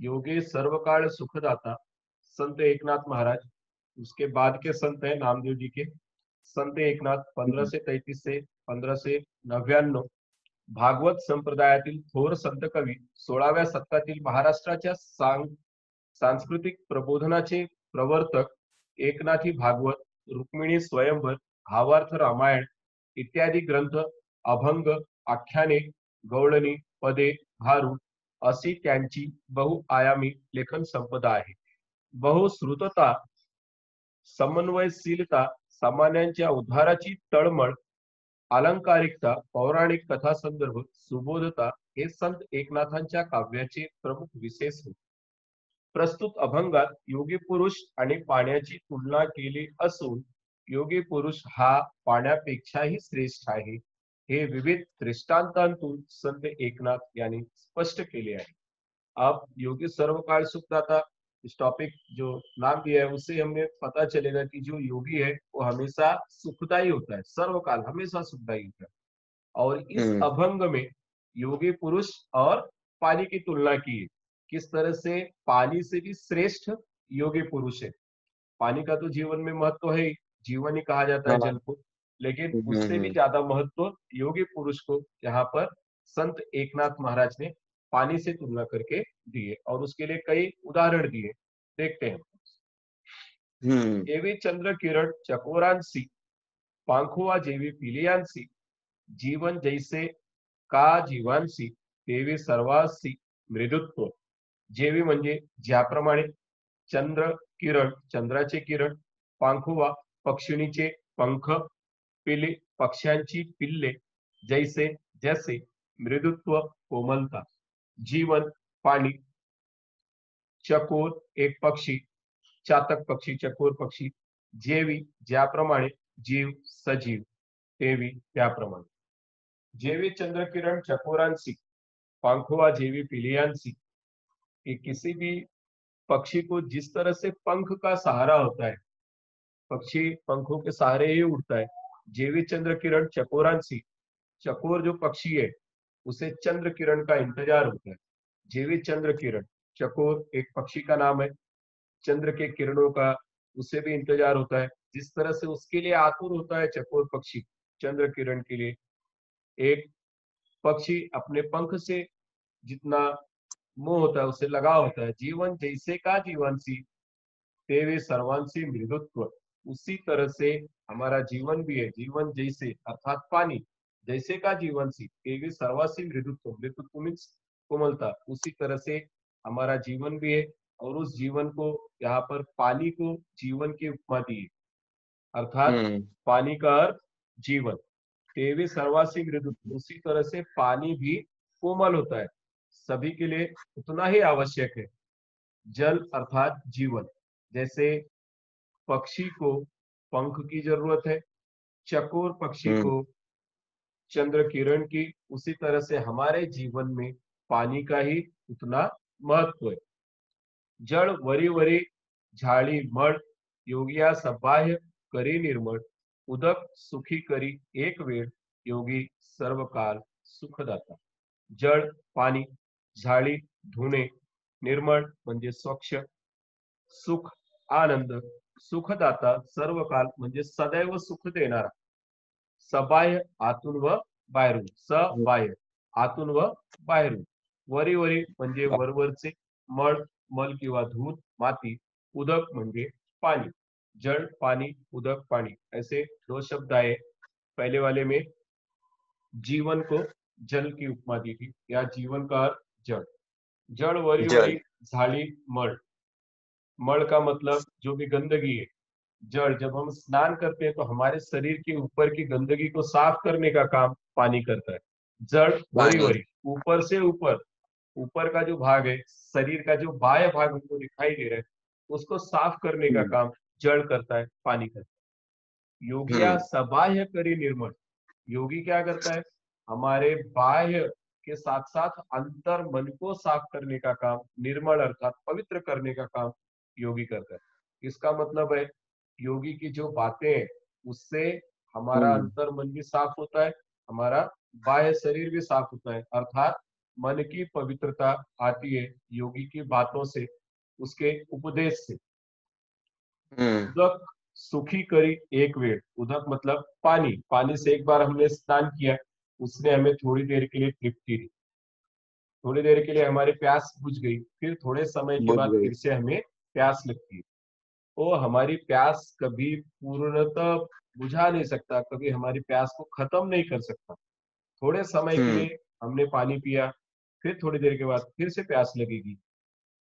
योगी सर्वकाल सुखदाता, संत एकनाथ महाराज। उसके बाद के संत हैं नामदेव जी के। संत एकनाथ 1533 से 1599, भागवत संप्रदायातील थोर संत कवी, 16व्या शतकातील महाराष्ट्राच्या सांस्कृतिक प्रबोधनाचे प्रवर्तक, एकनाथी भागवत, रुक्मिणी स्वयंवर, भावार्थ रामायण इत्यादी ग्रंथ, अभंग, आख्याने, गवळणी, पदे, भारूड अशी त्यांची बहुआयामी लेखन संपदा आहे. बहुश्रुतता, समन्वयशीलता, सामान्यांच्या उद्धाराची तळमळ, अलंकारिकता, पौराणिक कथा संदर्भ, सुबोधता हे संत एकनाथांच्या काव्याचे प्रमुख विशेष होते. प्रस्तुत अभंगात योगी पुरुष आणि पाण्याची तुलना केली असून योगी पुरुष हा पाण्यापेक्षाही श्रेष्ठ आहे, हे विविध दृष्टांतांतून संत एकनाथ यांनी स्पष्ट केले आहे. अब योगी सर्वकाल सुखदाता, इस टॉपिक जो नाम दिया है उससे हमें पता चलेगा कि जो योगी है वो हमेशा सुखदाई होता है, सर्वकाल हमेशा सुखदाई होता है। और इस अभंग में योगी पुरुष और पानी की तुलना की है, किस तरह से पानी से भी श्रेष्ठ योगी पुरुष है। पानी का तो जीवन में महत्व है ही, जीवन ही कहा जाता है जल को, लेकिन उससे भी ज्यादा महत्व योगी पुरुष को यहाँ पर संत एकनाथ महाराज ने पानी से तुलना करके दिए और उसके लिए कई उदाहरण दिए। देखते हैं। एवी चंद्र किरण चकोरांसी, पांखुआ जेवी पिलियांसी, जीवन जैसे का जीवांसी, तेवी सर्वांसी मृदुत्व। जेवी म्हणजे ज्याप्रमाणे, चंद्र किरण चंद्राचे किरण, पांखुवा पक्षिणीचे पंख, पिले पक्ष्यांची पिल्ले, जैसे जैसे, मृदुत्व कोमलता, जीवन पाणी, चकोर एक पक्षी, चातक पक्षी, चकोर पक्षी, जेवी ज्याप्रमाणे, जीव सजीव, तेवी त्याप्रमाणे। जेवी चंद्र किरण चकोरांसी, पंखुआ जेवी पिलियांसी, कि किसी भी पक्षी को जिस तरह से पंख का सहारा होता है, पक्षी पंखों के सहारे ही उड़ता है। जेवी चंद्र किरण चकोरांसी, चकोर जो पक्षी है उसे चंद्र किरण का इंतजार होता है। जेवी चंद्र किरण, चकोर एक पक्षी का नाम है, चंद्र के किरणों का उसे भी इंतजार होता है। जिस तरह से उसके लिए आतुर होता है चकोर पक्षी चंद्र किरण के लिए, एक पक्षी अपने पंख से जितना मोह होता है, उससे लगाव होता है। जीवन जैसे का जीवांसी, तेवे सर्वांसी मृदुत्व, उसी तरह से हमारा जीवन भी है। जीवन जैसे अर्थात पानी, जैसे का जीवनसी, तेवे सर्वासी मृदुत्व, मृदुत्व मीन्स कोमलता, उसी तरह से हमारा जीवन भी है। और उस जीवन को यहाँ पर पानी को जीवन की उपमा दी है, अर्थात पानी का अर्थ जीवन। तेवी सर्वासी मृदुत्व, उसी तरह से पानी भी कोमल होता है, सभी के लिए उतना ही आवश्यक है। जल अर्थात जीवन, जैसे पक्षी को पंख की जरूरत है, चकोर पक्षी को चंद्र किरण की, उसी तरह से हमारे जीवन में पानी का ही उतना महत्व है। जड़ वरी वरी झाड़ी मळ, योगिया सबाह्य करी निर्मळ, उदक सुखी करी एक वेळ, योगी सर्वकाल सुखदाता। जळ पाणी, झाडी धुणे, निर्मळ म्हणजे स्वच्छ, सुख आनंद, सुखदाता सर्वकाल म्हणजे सदैव सुख देणारा, सबाह्य आतून व बाहेरून, सबाह्य आतून व बाहेरून, वरी वरी म्हणजे वरवरचे, मळ मल किंवा धूत माती, उदक म्हणजे पानी, जल पानी उदक पानी, ऐसे दो शब्द आए। पहले वाले में जीवन को जल की उपमा दी थी, या जीवन का अर्थ जल। जल वरी वरी झाड़ी मल, मल का मतलब जो भी गंदगी है। जल, जब हम स्नान करते हैं तो हमारे शरीर के ऊपर की गंदगी को साफ करने का काम पानी करता है। जल वरी वरी, ऊपर से ऊपर, ऊपर का जो भाग है, शरीर का जो बाह्य भाग हमको दिखाई दे रहा है, उसको साफ करने का काम जल करता है, पानी करता है। योगिया सबाह्य करी निर्मल, योगी क्या करता है, हमारे बाह्य के साथ साथ अंतर मन को साफ करने का काम, निर्मल अर्थात पवित्र करने का काम योगी करता है। इसका मतलब है योगी की जो बातें हैं उससे हमारा अंतर मन भी साफ होता है, हमारा बाह्य शरीर भी साफ होता है, अर्थात मन की पवित्रता आती है योगी की बातों से, उसके उपदेश से। उदक सुखी करी एक वेळ, उदक मतलब पानी, पानी से एक बार हमने स्नान किया, उसने हमें थोड़ी देर के लिए तृप्ति दी, थोड़ी देर के लिए हमारी प्यास बुझ गई, फिर थोड़े समय के बुझ बाद गई। फिर से हमें प्यास लगती है। वो हमारी प्यास कभी पूर्णतः बुझा नहीं सकता, कभी हमारी प्यास को खत्म नहीं कर सकता। थोड़े समय के हम्म। लिए हमने पानी पिया, फिर थोड़ी देर के बाद फिर से प्यास लगेगी,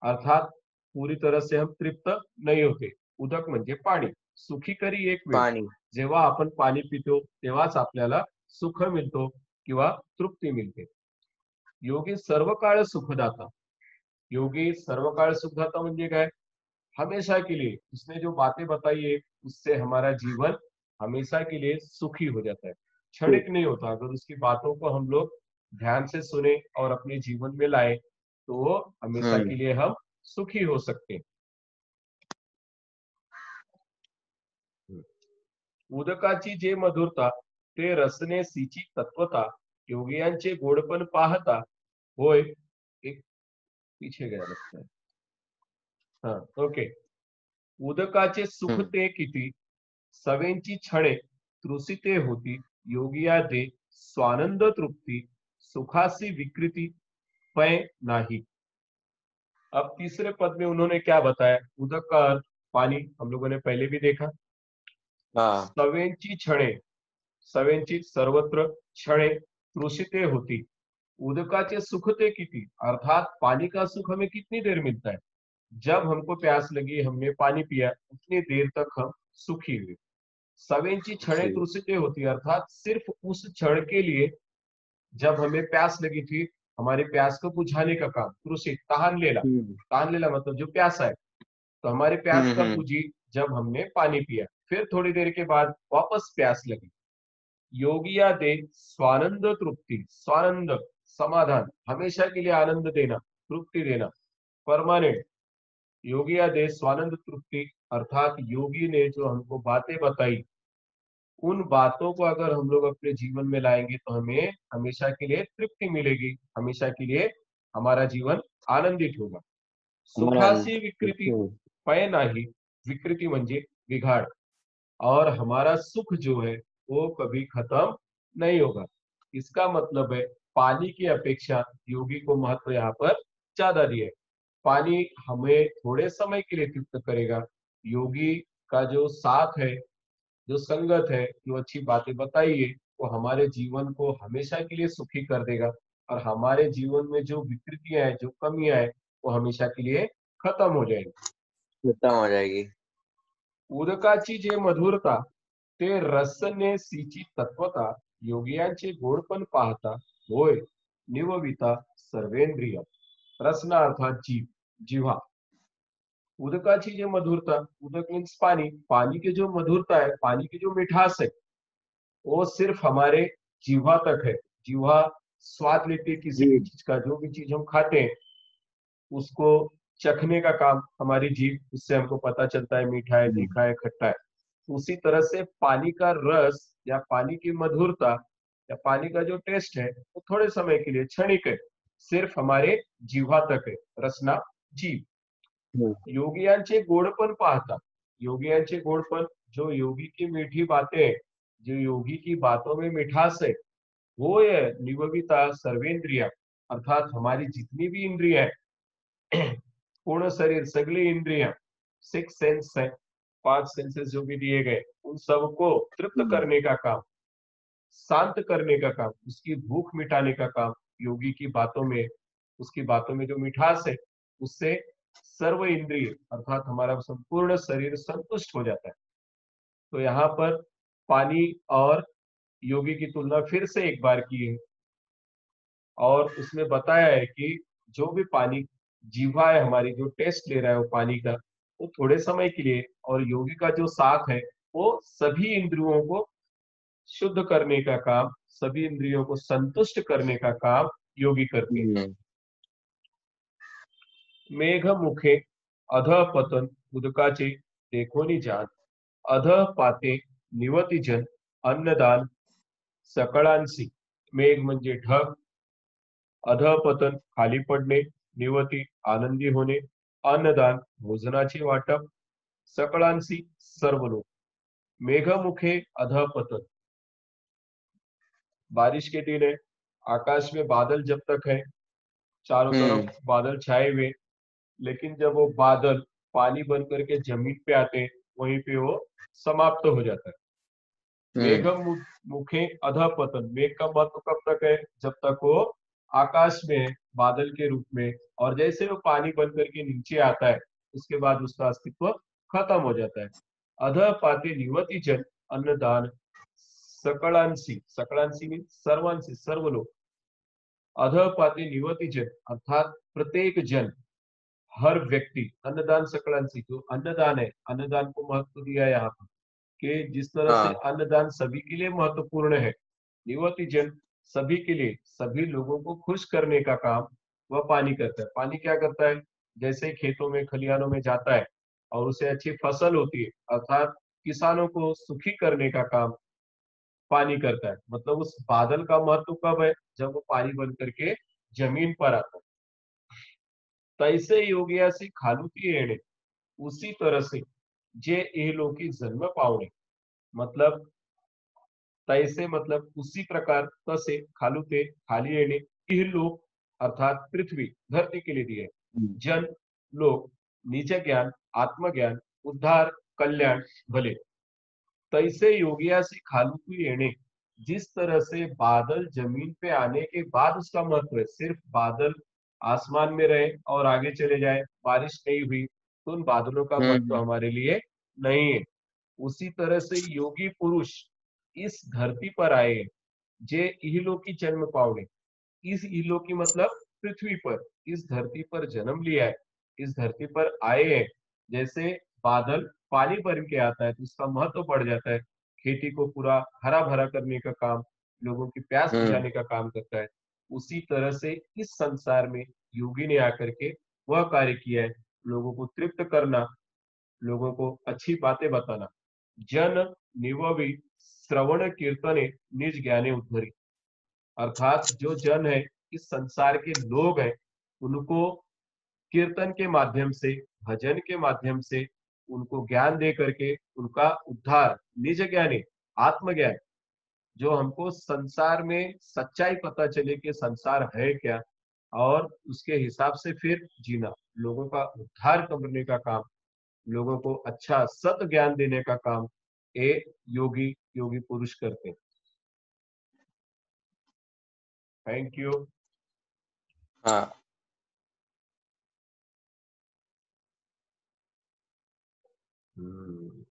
अर्थात पूरी तरह से हम तृप्त नाही होते। उदक म्हणजे पाणी, सुखी करी एक वेळ, पाणी। जेव्हा आपण पाणी पितो तेव्हाच आपल्याला सुख मिळतो किंवा तृप्ती मिळते। योगी सर्व काळ सुखदाता, योगी सर्व काळ सुखदाता म्हणजे काय, हमेशा के लिए उसने जो बातें बताई है उससे हमारा जीवन हमेशा के लिए सुखी हो जाता है, क्षणिक नहीं होता। अगर उसकी बातों को हम लोग ध्यान से सुने और अपने जीवन में लाए तो वो हमेशा हम्म। के लिए हम सुखी हो सकते हैं। उदकाची जे मधुरता ते रसने सीची तत्वता, योगियांचे गोडपण पाहता होय। एक पीछे गया लगता है। हाँ, ओके। उदकाचे सुख हम्म। ते किती, सवेंची क्षणे तृषिते होती, योगिया दे स्वानंद तृप्ति, सुखासी विकृति पै नाही। अब तीसरे पद में उन्होंने क्या बताया, उदक का अर्थ पानी हम लोगों ने पहले भी देखा। हाँ। सवेंची क्षणे, सवेंची सर्वत्र, क्षणे तृषिते होती, उदकाचे सुख ते किती, अर्थात पानी का सुख हमें कितनी देर मिलता है, जब हमको प्यास लगी हमने पानी पिया उतनी देर तक हम सुखी हुए। सवेंची क्षणे ठीक। तृषिते होती, अर्थात सिर्फ उस क्षण के लिए जब हमें प्यास लगी थी, हमारी प्यास को बुझाने का काम, तृषित तहान लेला, हम्म। तहान लेला मतलब जो प्यासा है। तो हमारी प्यास कब हम्म। बुझी, जब हमने पानी पिया, फिर थोड़ी देर के बाद वापस प्यास लगी। योगिया दे स्वानंद तृप्ति, स्वानंद समाधान, हमेशा के लिए आनंद देना, तृप्ति देना, परमानेंट। योगिया दे स्वानंद तृप्ति, अर्थात योगी ने जो हमको बातें बताई, उन बातों को अगर हम लोग अपने जीवन में लाएंगे तो हमें हमेशा के लिए तृप्ति मिलेगी, हमेशा के लिए हमारा जीवन आनंदित होगा। आनंद। सुखासी विकृति हम्म। पय नाही, विकृति म्हणजे बिघाड़, और हमारा सुख जो है वो कभी खत्म नहीं होगा। इसका मतलब है पानी की अपेक्षा योगी को महत्व यहाँ पर ज्यादा दिया है। पानी हमें थोड़े समय के लिए तृप्त करेगा, योगी का जो साथ है, जो संगत है, जो अच्छी बातें बताई है, वो हमारे जीवन को हमेशा के लिए सुखी कर देगा, और हमारे जीवन में जो विकृतियां हैं, जो कमियां हैं, वो हमेशा के लिए खत्म हो जाएगी। खत्म हो जाएगी। उदकाची जे मधुरता ते रसने सीची तत्वता, योगियांचे गोडपण पाहता होय निवविता सर्वेंद्रिय। रसना अर्थात जीव, जिव्हा। उदकाची जो मधुरता, उदक मीन्स पानी, पानी की जो मधुरता है, पानी की जो मिठास है, वो सिर्फ हमारे जीवा तक है। जीवा स्वाद लेती है किसी जी। भी चीज का, जो भी चीज हम खाते हैं उसको चखने का काम हमारी जीभ, उससे हमको पता चलता है मीठा है, हम्म। तीखा है, खट्टा है। उसी तरह से पानी का रस या पानी की मधुरता या पानी का जो टेस्ट है वो थोड़े समय के लिए क्षणिक है, सिर्फ हमारे जीवा तक है, रसना जीव। हम्म। योगियांचे गोडपण पाहता, योगियांचे गोडपण, जो योगी की मीठी बातें हैं, जो योगी की बातों में मिठास है, वो है निवविता सर्वेंद्रिया, अर्थात हमारी जितनी भी इंद्रिया है, पूर्ण शरीर, सगली इंद्रियां, सिक्स सेंस है, पांच सेंसेस जो भी दिए गए, उन सबको तृप्त हम्म। करने का काम, शांत करने का काम, उसकी भूख मिटाने का काम योगी की बातों में, उसकी बातों में जो मिठास है उससे सर्व इंद्रिय अर्थात हमारा संपूर्ण शरीर संतुष्ट हो जाता है। तो यहाँ पर पानी और योगी की तुलना फिर से एक बार की है, और उसमें बताया है कि जो भी पानी जीवा है हमारी, जो टेस्ट ले रहा है वो पानी का, वो थोड़े समय के लिए, और योगी का जो साथ है वो सभी इंद्रियों को शुद्ध करने का काम, सभी इंद्रियों को संतुष्ट करने का काम योगी करते हैं। हम्म। मेघ मुखे अध पतन उदकाचे देखोनी जान, अध पाते निवती जन अन्नदान सकळांसी। मेघ म्हणजे ढग, अधःपतन खाली पडणे, निवती आनंदी होणे, अन्नदान भोजनाचे वाटप, सकळांसी सर्व लोक. मेघमुखे अधःपतन, बारिश के दिन है, आकाश में बादल जब तक है, चारों तरफ बादल छाए हुए, लेकिन जब वो बादल पानी बन करके जमीन पे आते हैं, वहीं पे वो समाप्त हो जाता है. मेघम मुखे अधः पतन, मेघ का महत्व कब तक है? जब तक वो आकाश में है, बादल के रूप में, और जैसे वो पानी बन करके नीचे आता है, उसके बाद उसका अस्तित्व खत्म हो जाता है. अधः पाते निवती जन अन्नदान सकळांसी, सकळांसी मीन सर्वांसी, सर्व लोग. अधः पाते निवती जन अर्थात प्रत्येक जन, हर व्यक्ति. अन्नदान सकळांसी, जो अन्नदान है, अन्नदान को महत्व दिया है यहाँ पर कि जिस तरह से हाँ अन्नदान सभी के लिए महत्वपूर्ण है, निवती जन सभी के लिए, सभी लोगों को खुश करने का काम वह पानी करता है. पानी क्या करता है? जैसे ही खेतों में खलिहानों में जाता है और उसे अच्छी फसल होती है, अर्थात किसानों को सुखी करने का काम पानी करता है. मतलब उस बादल का महत्व कब है? जब वो पानी बन करके जमीन पर आता है. तैसे योगियासी खालुती येणे, उसी तरह से जे इहलोकी जन्म पावणे. मतलब तैसे मतलब उसी प्रकार, तसे खालुते खाली येणे, इहलोक अर्थात पृथ्वी धरती के लिए दिए. जन लोक, निज ज्ञान, आत्मज्ञान, उद्धार, कल्याण, भले. तैसे योगियासी खालुतू येणे, जिस तरह से बादल जमीन पे आने के बाद उसका महत्व है. सिर्फ बादल आसमान में रहे और आगे चले जाए, बारिश नहीं हुई, तो उन बादलों का महत्व हमारे लिए नहीं है. उसी तरह से योगी पुरुष इस धरती पर आए हैं, जे इहलोकी जन्म पावने. इस इहलोकी मतलब पृथ्वी पर, इस धरती पर जन्म लिया है, इस धरती पर आए हैं. जैसे बादल पानी भर के आता है तो उसका महत्व बढ़ जाता है, खेती को पूरा हरा भरा करने का काम, लोगों की प्यास बुझाने का काम करता है. उसी तरह से इस संसार में योगी ने आकर के वह कार्य किया है, लोगों को तृप्त करना, लोगों को अच्छी बातें बताना. जन निववी श्रवण कीर्तने निज ज्ञाने उद्धरी. अर्थात जो जन है, इस संसार के लोग हैं, उनको कीर्तन के माध्यम से, भजन के माध्यम से उनको ज्ञान दे करके उनका उद्धार, निज ज्ञाने, आत्मज्ञान, जो हमको संसार में सच्चाई पता चले कि संसार है क्या, और उसके हिसाब से फिर जीना, लोगों का उद्धार करने का काम, लोगों को अच्छा सत ज्ञान देने का काम ये योगी, योगी पुरुष करते हैं. Thank you. हाँ